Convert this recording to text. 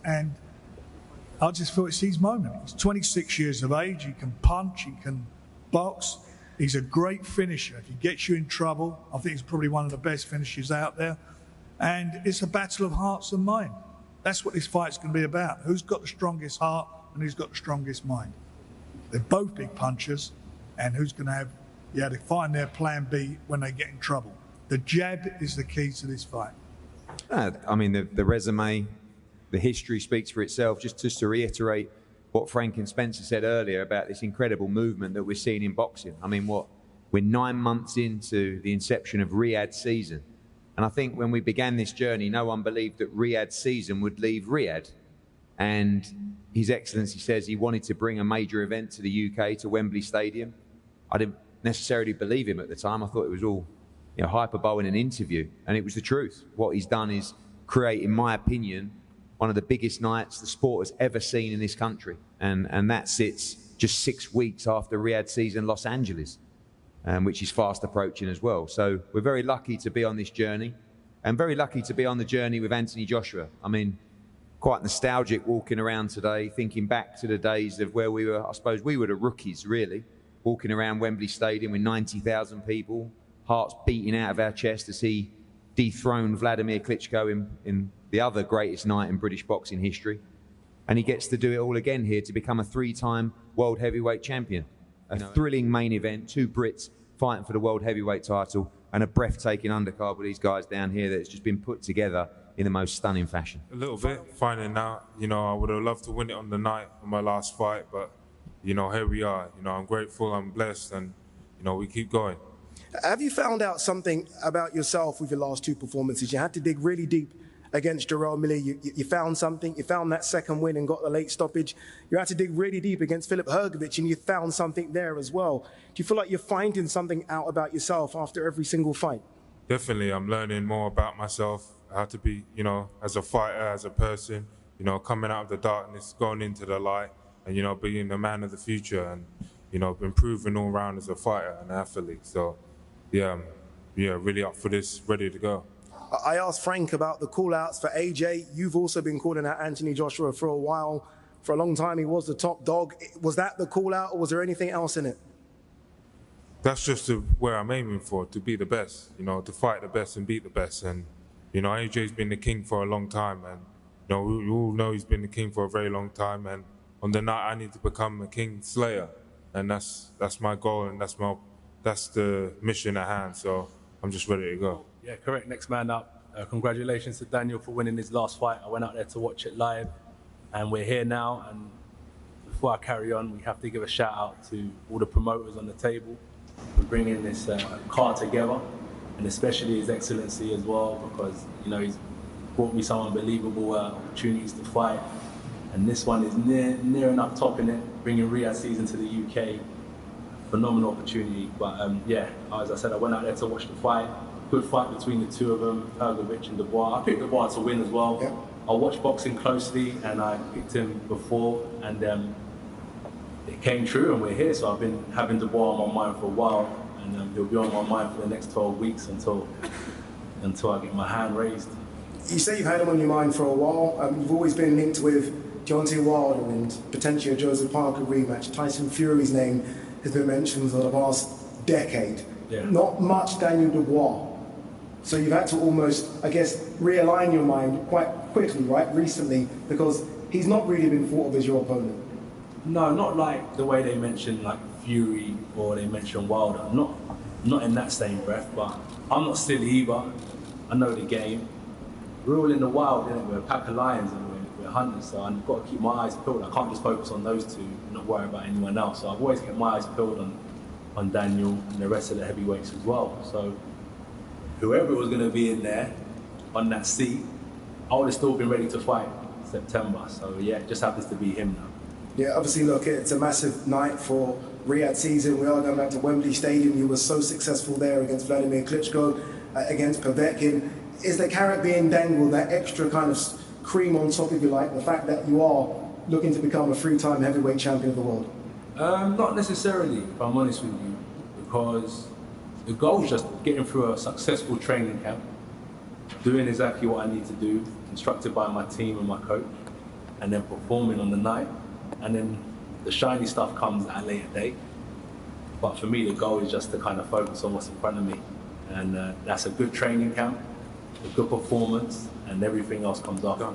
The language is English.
And I just thought it's his moment. He's 26 years of age. He can punch. He can box. He's a great finisher. If he gets you in trouble, I think he's probably one of the best finishers out there. And it's a battle of hearts and mind. That's what this fight's going to be about. Who's got the strongest heart and who's got the strongest mind? They're both big punchers, and who's going to have, to find their plan B when they get in trouble. The jab is the key to this fight. I mean, the resume, the history speaks for itself. Just to reiterate what Frank and Spencer said earlier about this incredible movement that we're seeing in boxing. I mean, we're 9 months into the inception of Riyadh's season. And I think when we began this journey, no one believed that Riyadh's season would leave Riyadh. And His Excellency says he wanted to bring a major event to the UK, to Wembley Stadium. I didn't necessarily believe him at the time. I thought it was all hyperbole in an interview. And it was the truth. What he's done is create, in my opinion, one of the biggest nights the sport has ever seen in this country. And that sits just 6 weeks after Riyadh season Los Angeles, which is fast approaching as well. So we're very lucky to be on this journey, and very lucky to be on the journey with Anthony Joshua. I mean, quite nostalgic walking around today, thinking back to the days of where we were. I suppose we were the rookies, really, walking around Wembley Stadium with 90,000 people, hearts beating out of our chest as he dethroned Vladimir Klitschko in the other greatest night in British boxing history. And he gets to do it all again here to become a 3-time world heavyweight champion. A thrilling main event, 2 Brits fighting for the world heavyweight title, and a breathtaking undercard with these guys down here that's just been put together in the most stunning fashion. A little bit, finding out, I would have loved to win it on the night of my last fight, but, here we are. I'm grateful, I'm blessed, and, we keep going. Have you found out something about yourself with your last 2 performances? You had to dig really deep against Jarrell Miller. You found something. You found that second win and got the late stoppage. You had to dig really deep against Filip Hrgović, and you found something there as well. Do you feel like you're finding something out about yourself after every single fight? Definitely. I'm learning more about myself, how to be, as a fighter, as a person, coming out of the darkness, going into the light, and, being the man of the future, and, improving all around as a fighter and athlete. So, yeah, really up for this, ready to go. I asked Frank about the call-outs for AJ. You've also been calling out Anthony Joshua for a while. For a long time, he was the top dog. Was that the call-out, or was there anything else in it? That's just where I'm aiming for, to be the best, to fight the best and beat the best. And, AJ's been the king for a long time. And, we all know he's been the king for a very long time. And on the night, I need to become a king slayer. And that's my goal, and that's the mission at hand. So I'm just ready to go. Yeah, correct. Next man up. Congratulations to Daniel for winning his last fight. I went out there to watch it live, and we're here now. And before I carry on, we have to give a shout out to all the promoters on the table for bringing this card together, and especially His Excellency as well, because he's brought me some unbelievable opportunities to fight, and this one is near enough topping it, bringing Riyadh season to the UK. Phenomenal opportunity, but as I said, I went out there to watch the fight. Good fight between the 2 of them, Hrgović and Dubois. I picked Dubois to win as well. Yeah. I watched boxing closely, and I picked him before, and it came true, and we're here. So I've been having Dubois on my mind for a while, and he'll be on my mind for the next 12 weeks until I get my hand raised. You say you've had him on your mind for a while. You've always been linked with Deontay Wilder and potentially a Joseph Parker rematch. Tyson Fury's name has been mentioned for the past decade. Yeah. Not much Daniel Dubois. So you've had to almost, I guess, realign your mind quite quickly, right, recently, because he's not really been thought of as your opponent. No, not like the way they mention like Fury or they mention Wilder. Not in that same breath, but I'm not silly either. I know the game. We're all in the wild, innit? We're a pack of lions and we're hunters, so I've got to keep my eyes peeled. I can't just focus on those 2 and not worry about anyone else. So I've always kept my eyes peeled on Daniel and the rest of the heavyweights as well. So whoever was going to be in there on that seat, I would have still been ready to fight in September. So yeah, it just happens to be him now. Yeah, obviously, look, it's a massive night for Riyadh season. We are going back to Wembley Stadium. You were so successful there against Vladimir Klitschko, against Povetkin. Is the carrot being dangled, that extra kind of cream on top, if you like, the fact that you are looking to become a 3-time heavyweight champion of the world? Not necessarily, if I'm honest with you, because the goal is just getting through a successful training camp, doing exactly what I need to do, instructed by my team and my coach, and then performing on the night. And then the shiny stuff comes at a later date. But for me, the goal is just to kind of focus on what's in front of me. And that's a good training camp, a good performance, and everything else comes after.